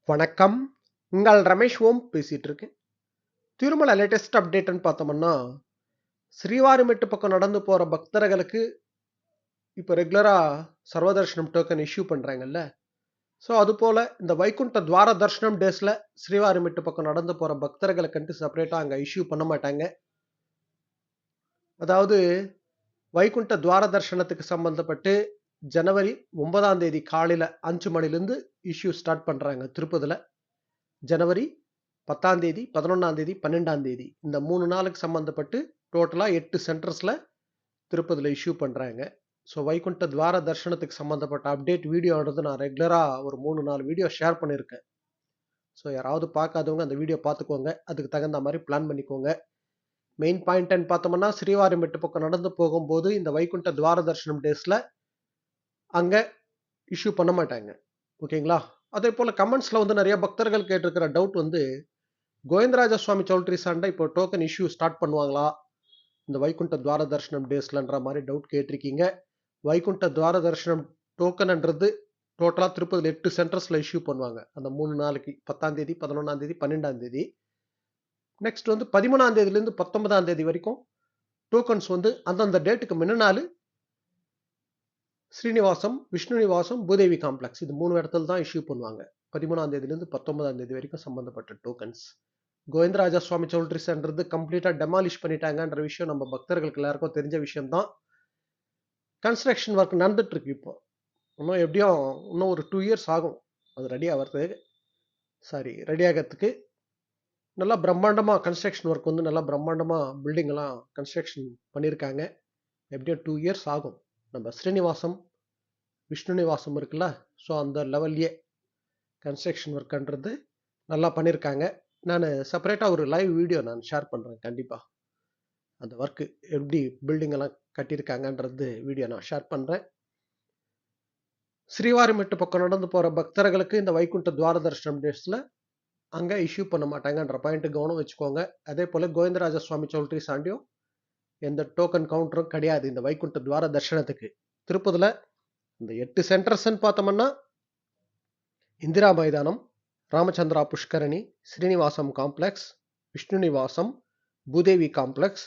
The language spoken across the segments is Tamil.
வணக்கம். உங்கள் ரமேஷ் ஓம் பேசிட்டு இருக்கேன். திருமலை லேட்டஸ்ட் அப்டேட்ன்னு பார்த்தோம்னா, ஸ்ரீவாரிமெட்டு பக்கம் நடந்து போற பக்தர்களுக்கு இப்ப ரெகுலரா சர்வதர்ஷனம் டோக்கன் இஷ்யூ பண்றாங்கல்ல. ஸோ அதுபோல இந்த வைகுண்ட துவார தர்ஷனம் டேஸ்ல ஸ்ரீவாரிமெட்டு பக்கம் நடந்து போற பக்தர்களுக்குன்ட்டு செப்பரேட்டா அங்க இஷ்யூ பண்ண மாட்டாங்க. அதாவது வைகுண்ட துவார தர்ஷனத்துக்கு சம்பந்தப்பட்டு ஜனவரி 9ஆம் தேதி காலையில 5 மணிலேருந்து இஷ்யூ ஸ்டார்ட் பண்றாங்க திருப்பதில. ஜனவரி 10ஆம் தேதி, 11ஆம் தேதி, 12ஆம் தேதி இந்த 3 நாளுக்கு சம்பந்தப்பட்டு டோட்டலா 8 சென்டர்ஸ்ல திருப்பதில இஷ்யூ பண்றாங்க. ஸோ வைகுண்ட துவார தர்ஷனத்துக்கு சம்பந்தப்பட்ட அப்டேட் வீடியோன்றது நான் ரெகுலரா ஒரு 3, 4 வீடியோ ஷேர் பண்ணியிருக்கேன். ஸோ யாராவது பார்க்காதவங்க அந்த வீடியோ பார்த்துக்கோங்க. அதுக்கு தகுந்த மாதிரி பிளான் பண்ணிக்கோங்க. மெயின் பாயிண்ட்ன்னு பார்த்தோம்னா, ஸ்ரீவாரிமெட்டு பக்கம் நடந்து போகும்போது இந்த வைகுண்ட துவார தர்ஷனம் டேஸ்ல அங்க இஷ்யூ பண்ண மாட்டாங்க. ஓகேங்களா? அதே போல கமெண்ட்ஸ்ல வந்து நிறைய பக்தர்கள் கேட்டிருக்கிற டவுட் வந்து, கோவிந்தராஜ சுவாமி சௌல்ட்ரி சாண்ட இப்போ டோக்கன் இஷ்யூ ஸ்டார்ட் பண்ணுவாங்களா? இந்த வைகுண்ட துவார தர்ஷனம் டேஸ்லன்ற மாதிரி டவுட் கேட்டிருக்கீங்க. வைகுண்ட துவார தர்ஷனம் டோக்கன்ன்றது டோட்டலா திருப்பதில 8 சென்டர்ஸ்ல இஷ்யூ பண்ணுவாங்க. அந்த 3 நாளைக்கு 10ஆம் தேதி, 11ஆம் தேதி, 12ஆம் தேதி. நெக்ஸ்ட் வந்து 13ஆம் தேதியிலேருந்து 19ஆம் தேதி வரைக்கும் டோக்கன்ஸ் வந்து அந்தந்த டேட்டுக்கு முன்ன நாள் ஸ்ரீனிவாசம், விஷ்ணு நிவாசம், பூதேவி காம்ப்ளெக்ஸ் இது 3 இடத்துல தான் இஷ்யூ பண்ணுவாங்க. 13ஆம் தேதியிலேருந்து 19ஆம் தேதி வரைக்கும் சம்பந்தப்பட்ட டோக்கன்ஸ். கோவிந்தராஜ சுவாமி சௌல்ட்ரிஸ்ன்றது கம்ப்ளீட்டா டெமாலிஷ் பண்ணிட்டாங்கன்ற விஷயம் நம்ம பக்தர்களுக்கு எல்லாருக்கும் தெரிஞ்ச விஷயம் தான். கன்ஸ்ட்ரக்ஷன் ஒர்க் நடந்துட்டு இருக்கு இப்போ. இன்னும் ஒரு 2 இயர்ஸ் ஆகும் அது ரெடி ஆகிறதுக்கு. ரெடி ஆகிறதுக்கு நல்லா பிரம்மாண்டமா கன்ஸ்ட்ரக்ஷன் ஒர்க் வந்து நல்லா பிரம்மாண்டமா பில்டிங் எல்லாம் கன்ஸ்ட்ரக்ஷன் பண்ணியிருக்காங்க. எப்படியும் 2 இயர்ஸ் ஆகும். நம்ம ஸ்ரீனிவாசம், விஷ்ணு நிவாசம் இருக்குல்ல, ஸோ அந்த லெவல்லையே கன்ஸ்ட்ரக்ஷன் ஒர்க்ன்றது நல்லா பண்ணியிருக்காங்க. நான் செப்பரேட்டாக ஒரு லைவ் வீடியோ நான் ஷேர் பண்ணுறேன் கண்டிப்பாக. அந்த ஒர்க்கு எப்படி பில்டிங் எல்லாம் கட்டியிருக்காங்கன்றது வீடியோ நான் ஷேர் பண்ணுறேன். ஸ்ரீவாரிமெட்டு பக்கம் நடந்து போகிற பக்தர்களுக்கு இந்த வைகுண்ட துவார தர்ஷனம் டேஸில் அங்கே இஷ்யூ பண்ண மாட்டாங்கன்ற பாயிண்ட்டு கவனம் வச்சுக்கோங்க. அதே போல் கோவிந்தராஜ சுவாமி சௌல்ட்ரி சாண்டியும் எந்த டோக்கன் கவுண்டரும் கிடையாது இந்த வைகுண்ட துவார தர்ஷனத்துக்கு. திருப்பதில் இந்த 8 சென்டர்ஸ்ன்னு பார்த்தோம்னா, Indira Maidanam, Ramachandra Pushkarini, Srinivasam complex, Vishnu Nivasam, Bhudevi complex,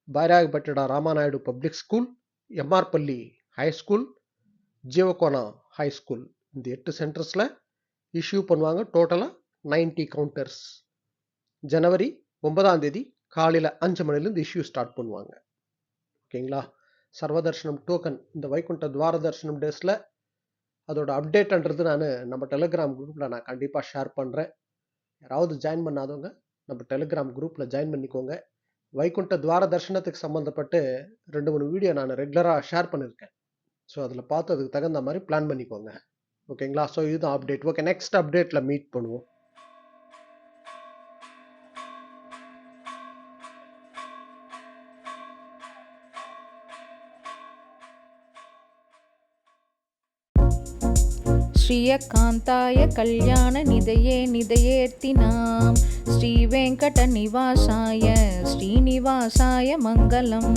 Byragipatteda Ramanaidu public school, MR Palli high school, Jeevakona high school இந்த 8 சென்டர்ஸில் இஷ்யூ பண்ணுவாங்க. டோட்டலாக 90 கவுண்டர்ஸ். ஜனவரி 9ஆம் தேதி காலையில் 5 மணிலேருந்து இஷ்யூ ஸ்டார்ட் பண்ணுவாங்க. ஓகேங்களா? சர்வதர்ஷனம் டோக்கன் இந்த வைகுண்ட துவார தர்ஷனம் டேஸில் அதோட அப்டேட்ன்றது நான் நம்ம டெலிகிராம் குரூப்பில் நான் கண்டிப்பாக ஷேர் பண்ணுறேன். யாராவது ஜாயின் பண்ணாதவங்க நம்ம டெலிகிராம் குரூப்பில் ஜாயின் பண்ணிக்கோங்க. வைகுண்ட துவார தர்ஷனத்துக்கு சம்மந்தப்பட்டு 2-3 வீடியோ நான் ரெகுலராக ஷேர் பண்ணியிருக்கேன். ஸோ அதில் பார்த்து அதுக்கு தகுந்த மாதிரி பிளான் பண்ணிக்கோங்க. ஓகேங்களா? ஸோ இதுதான் அப்டேட். ஓகே, நெக்ஸ்ட் அப்டேட்டில் மீட் பண்ணுவோம். श्रियकान्ताय कल्याणनिधये निधयेऽर्तिनां श्रीवेङ्कटनिवासाय श्रीनिवासाय मङ्गलम्.